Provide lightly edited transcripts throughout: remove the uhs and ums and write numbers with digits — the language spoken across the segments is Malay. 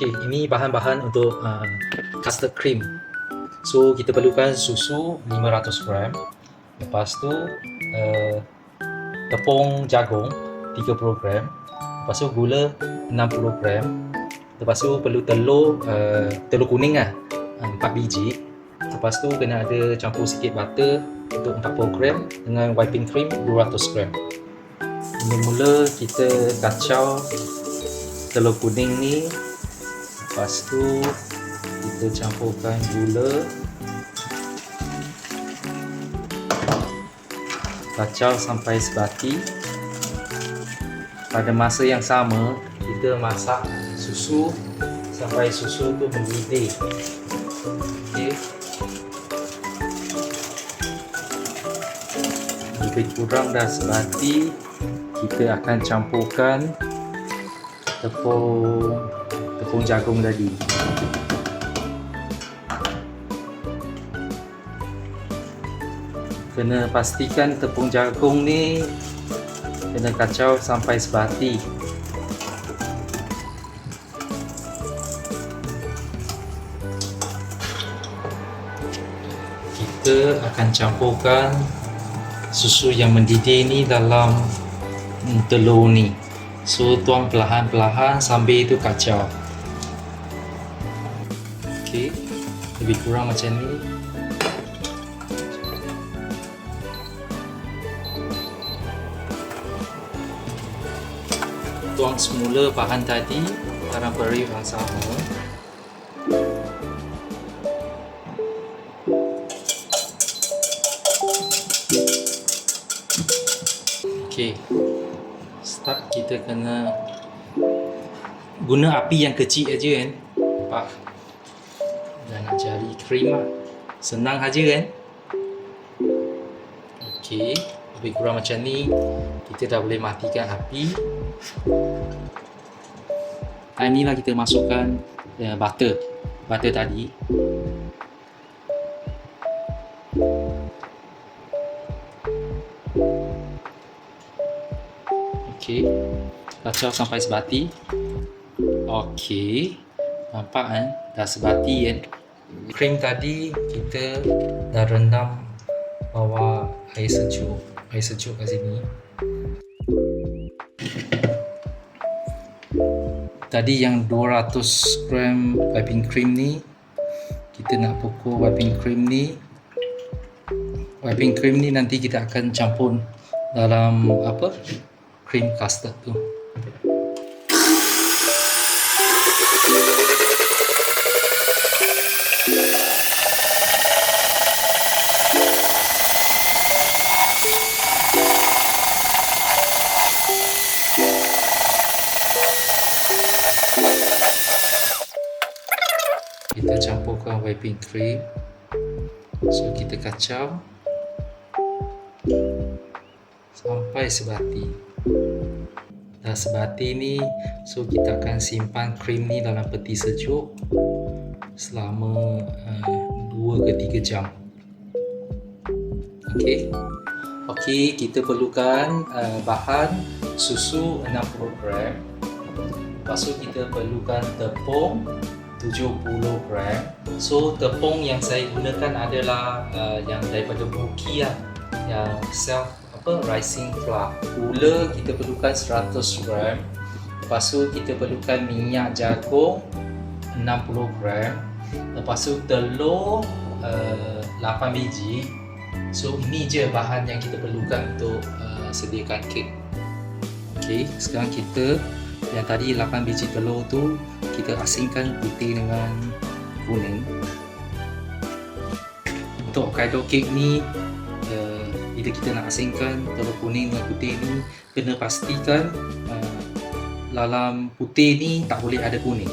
Okey, ini bahan-bahan untuk custard cream. So kita perlukan susu 500 gram. Lepas tu tepung jagung 30 gram. Lepas tu gula 60 gram. Lepas tu perlu telur kuning 4 biji. Lepas tu kena ada campur sikit butter untuk 40 gram dengan whipping cream 200 gram. Mula-mula kita kacau telur kuning ni. Lepas tu kita campurkan gula, kacau sampai sebati. Pada masa yang sama kita masak susu sampai susu tu mendidih. Okey. Lebih kurang dah sebati, kita akan campurkan tepung jagung tadi. Kena pastikan tepung jagung ni kena kacau sampai sebati. Kita akan campurkan susu yang mendidih ni dalam telur ni. So tuang perlahan-perlahan sambil itu kacau. Okey, lebih kurang macam ni. Tuang semula bahan tadi dalam periuk yang sama. Okey, start kita kena guna api yang kecil aja kan. Nampak? Dah nak jadi krim lah. Senang aja kan. Okey, lebih kurang macam ni. Kita dah boleh matikan api. Inilah kita masukkan butter tadi. Okey, kacau sampai sebati. Okey, nampak kan, dah sebati kan. Krim tadi kita dah rendam bawah air sejuk kat sini. Tadi yang 200 gram whipping cream ni, kita nak pukul whipping cream ni. Whipping cream ni nanti kita akan campur dalam cream custard tu. Kita campurkan whipping cream. So kita kacau sampai sebati. Dah sebati ni, so kita akan simpan krim ni dalam peti sejuk selama 2 ke 3 jam. Okey, kita perlukan bahan susu 60 gram. Lepas tu kita perlukan tepung 70 gram. So tepung yang saya gunakan adalah yang daripada Muki lah, yang rising flour. Gula kita perlukan 100 gram. Lepas tu kita perlukan minyak jagung 60 gram. Lepas tu telur 8 biji. So ini je bahan yang kita perlukan untuk sediakan kek. Okey, sekarang kita yang tadi 8 biji telur tu kita asingkan putih dengan kuning. Untuk Hokkaido cake ni, bila kita nak asingkan telur kuning dan putih ni, kena pastikan dalam putih ni tak boleh ada kuning.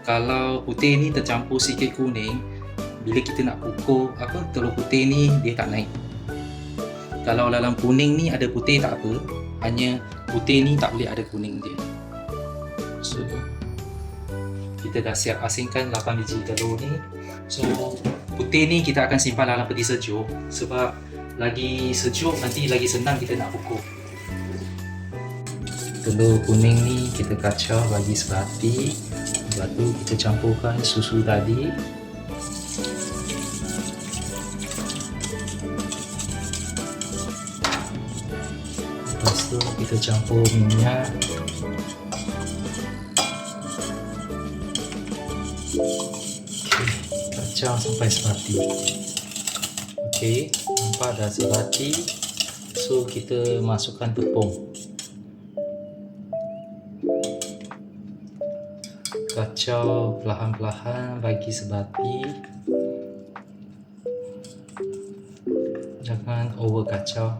Kalau putih ni tercampur sikit kuning, bila kita nak pukul telur putih ni, dia tak naik. Kalau dalam kuning ni ada putih tak apa, hanya putih ni tak boleh ada kuning dia. So kita dah siap asingkan 8 biji telur ni. So putih ni kita akan simpan dalam peti sejuk, sebab lagi sejuk nanti lagi senang kita nak pukul. Telur kuning ni kita kacau bagi sebati. Lepas tu kita campurkan susu tadi. Lepas tu kita campur minyak. Kacau sampai sebati. Okey, nampak dah sebati. So kita masukkan tepung. Kacau perlahan-perlahan bagi sebati. Jangan over kacau.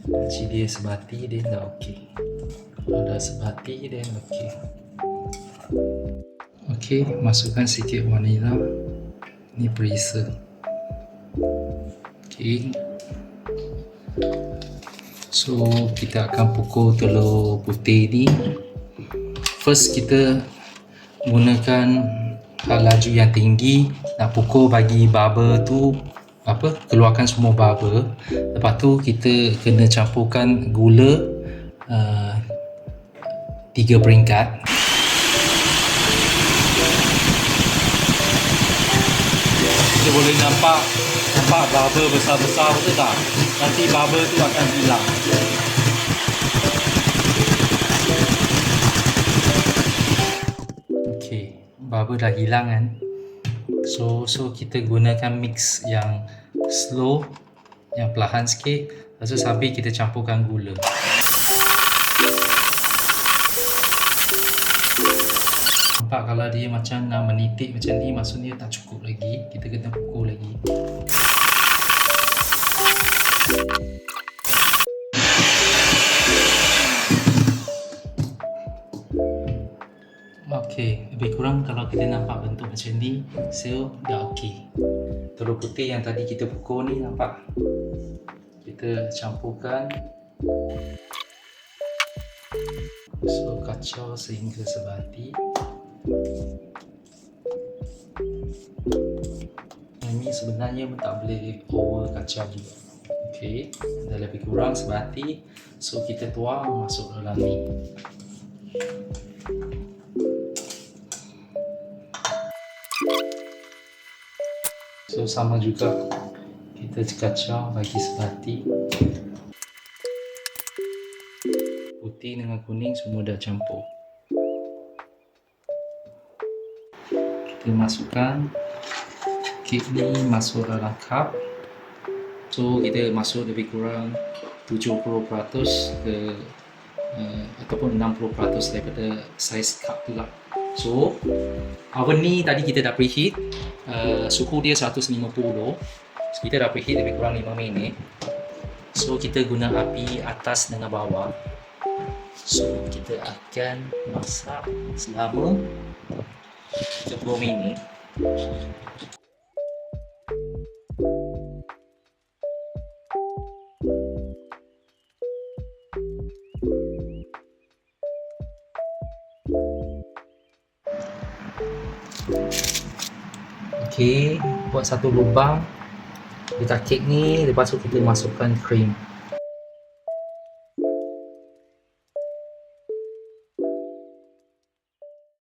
Jadi dia sebati dia dah okey. Kalau dah sebati dia okey. Okey, masukkan sikit vanila. Ni perisa. Okey. So kita akan pukul telur putih ni. First kita gunakan laju yang tinggi, nak pukul bagi bubble tu keluarkan semua bubble. Lepas tu kita kena campurkan gula 3 peringkat. Kita boleh nampak bubble besar-besar, betul tak? Nanti bubble tu akan hilang. Bubble dah hilang kan. So kita gunakan mix yang slow, yang perlahan sikit. Lepas tu sambil kita campurkan gula. Nampak kalau dia macam nak menitik macam ni, maksudnya tak cukup lagi. Kita kena pukul lagi. Okey, lebih kurang kalau kita nampak bentuk macam ni, so dah okey. Telur putih yang tadi kita pukul ni nampak. Kita campurkan. So kacau sehingga sebati. Ini sebenarnya tak boleh over kacau juga. Okey, dah lebih kurang sebati. So kita tuang masuk dalam ni. So sama juga, kita kacau bagi sebati. Putih dengan kuning semua dah campur. Kita masukkan kek ni masuk dalam cup. So kita masuk lebih kurang 70% ke ataupun 60% daripada saiz cup tu lah. So oven ni tadi kita dah preheat, suhu dia 150. So, kita dah preheat lebih kurang 5 minit. So kita guna api atas dengan bawah. So kita akan masak selama 30 minit. Okey, buat satu lubang letak kek ni, lepas tu kita masukkan krim.